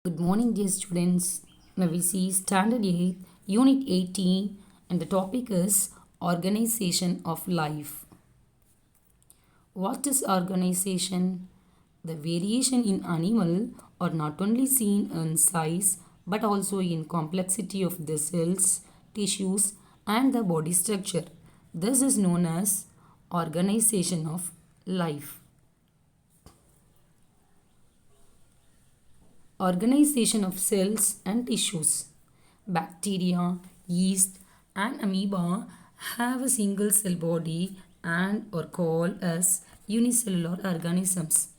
Good morning, dear students. Now we see Standard 8, Unit 18, and the topic is Organization of Life. What is organization? The variation in animal are not only seen in size but also in complexity of the cells, tissues, and the body structure. This is known as organization of life. Organization of cells and tissues. Bacteria, yeast, and amoeba have a single cell body and are called as unicellular organisms.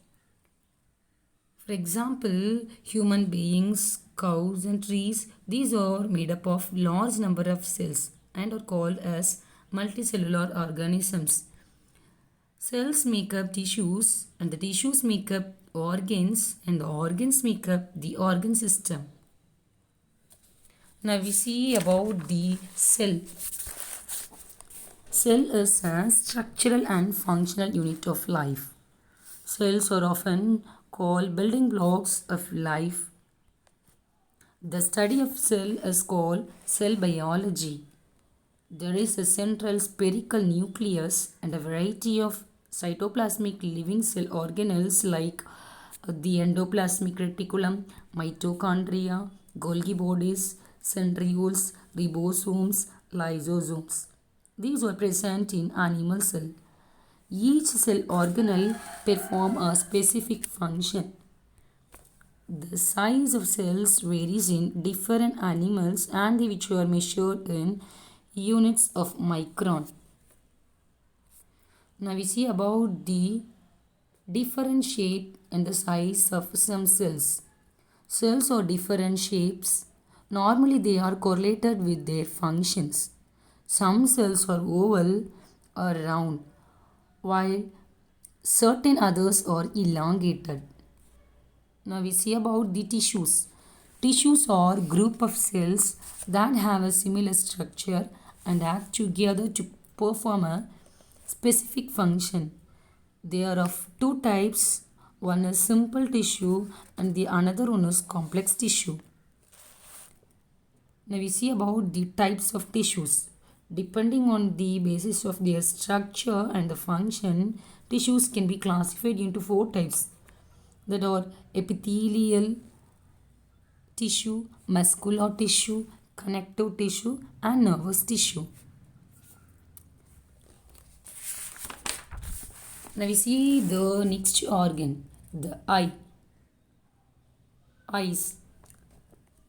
For example, human beings, cows, and trees, these are made up of large number of cells and are called as multicellular organisms. Cells make up tissues, and the tissues make up organs, and the organs make up the organ system. Now we see about the cell. Cell is a structural and functional unit of life. Cells are often called building blocks of life. The study of cell is called cell biology. There is a central spherical nucleus and a variety of cytoplasmic living cell organelles like the endoplasmic reticulum, mitochondria, Golgi bodies, centrioles, ribosomes, lysosomes. These are present in animal cell. Each cell organelle perform a specific function. The size of cells varies in different animals and which are measured in units of micron. Now we see about the different shape and the size of some cells. Cells are different shapes. Normally they are correlated with their functions. Some cells are oval or round while certain others are elongated. Now we see about the tissues. Tissues are group of cells that have a similar structure and act together to perform a specific function. They are of two types. One is simple tissue and the another one is complex tissue. Now we see about the types of tissues. Depending on the basis of their structure and the function, tissues can be classified into four types that are epithelial tissue, muscular tissue, connective tissue, and nervous tissue. Now we see the next organ, the eye. Eyes.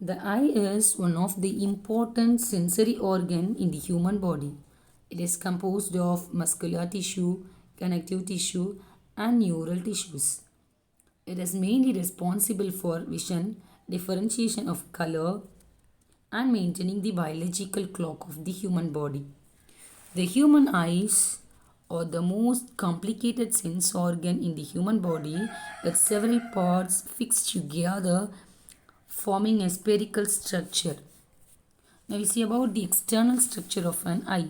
The eye is one of the important sensory organ in the human body. It is composed of muscular tissue, connective tissue, and neural tissues. It is mainly responsible for vision, differentiation of color, and maintaining the biological clock of the human body. The human eyes are the most complicated sense organ in the human body with several parts fixed together forming a spherical structure. Now we see about the external structure of an eye.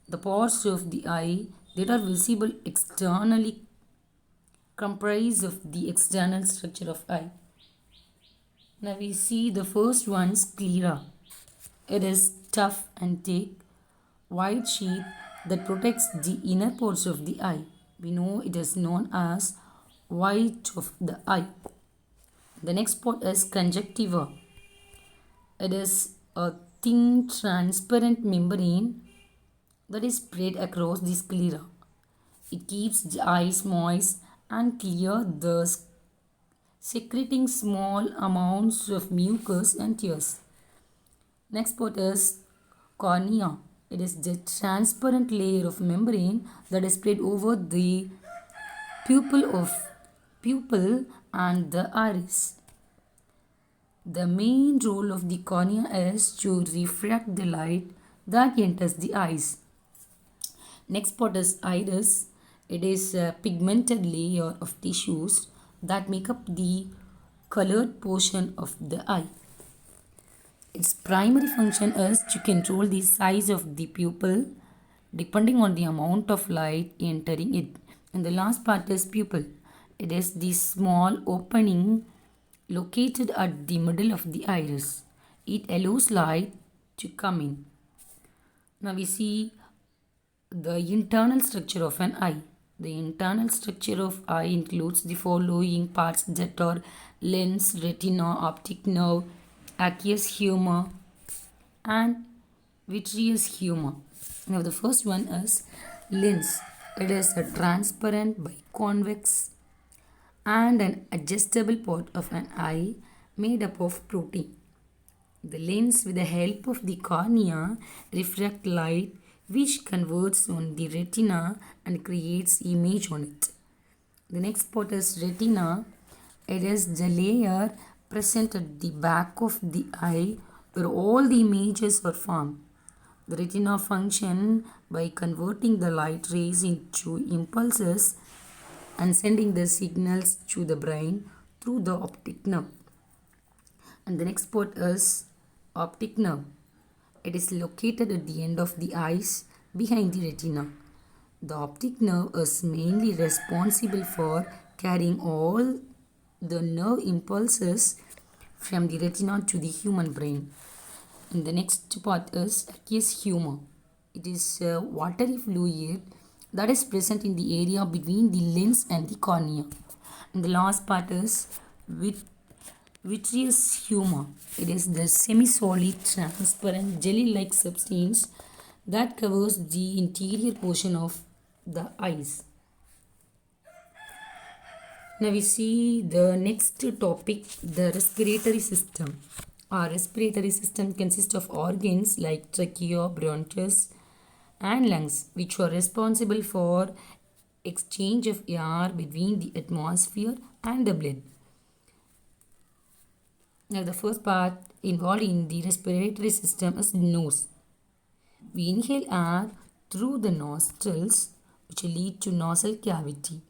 The parts of the eye that are visible externally comprise of the external structure of eye. Now we see the first one, sclera. It is tough and thick, white sheath that protects the inner parts of the eye. We know it is known as white of the eye. The next part is conjunctiva. It is a thin transparent membrane that is spread across the sclera. It keeps the eyes moist and clear, thus secreting small amounts of mucus and tears. Next part is cornea. It is the transparent layer of membrane that is spread over the pupil and the iris. The main role of the cornea is to refract the light that enters the eyes. Next part is iris. It is a pigmented layer of tissues that make up the colored portion of the eye. Its primary function is to control the size of the pupil depending on the amount of light entering it. And the last part is pupil. It is the small opening located at the middle of the iris. It allows light to come in. Now we see the internal structure of an eye. The internal structure of eye includes the following parts that are lens, retina, optic nerve, aqueous humor, and vitreous humor. Now the first one is lens. It is a transparent biconvex and an adjustable part of an eye made up of protein. The lens, with the help of the cornea, reflects light which converts on the retina and creates image on it. The next part is retina. It is the layer present at the back of the eye where all the images are formed. The retina function by converting the light rays into impulses and sending the signals to the brain through the optic nerve. And the next part is optic nerve. It is located at the end of the eyes behind the retina. The optic nerve is mainly responsible for carrying all the nerve impulses from the retina to the human brain. And the next part is aqueous humor. It is a watery fluid that is present in the area between the lens and the cornea. And the last part is vitreous humor. It is the semi-solid, transparent, jelly-like substance that covers the interior portion of the eyes. Now we see the next topic, the respiratory system. Our respiratory system consists of organs like trachea, bronchus, and lungs, which are responsible for exchange of air between the atmosphere and the blood. Now the first part involved in the respiratory system is nose. We inhale air through the nostrils, which lead to nasal cavity.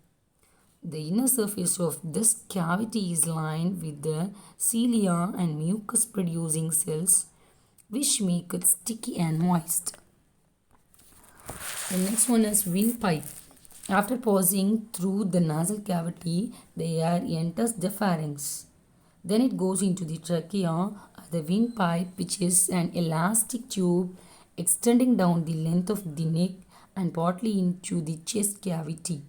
The inner surface of this cavity is lined with the cilia and mucus producing cells, which make it sticky and moist. The next one is windpipe. After passing through the nasal cavity, the air enters the pharynx. Then it goes into the trachea, the windpipe, which is an elastic tube extending down the length of the neck and partly into the chest cavity.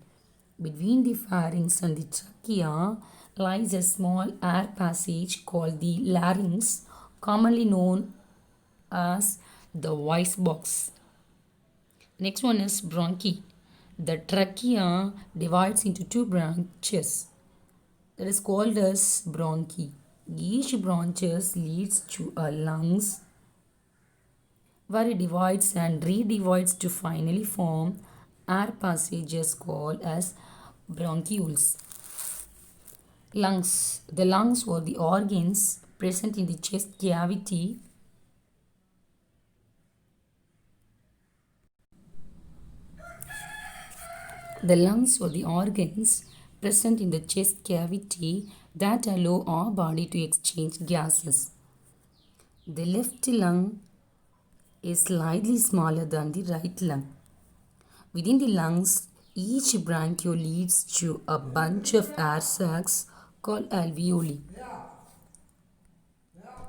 Between the pharynx and the trachea lies a small air passage called the larynx, commonly known as the voice box. Next one is bronchi. The trachea divides into two branches that is called as bronchi. Each branches leads to a lungs where it divides and redivides to finally form air passages called as bronchioles. Lungs. The lungs are the organs present in the chest cavity. The lungs are the organs present in the chest cavity that allow our body to exchange gases. The left lung is slightly smaller than the right lung. Within the lungs, each bronchiole leads to a bunch of air sacs called alveoli.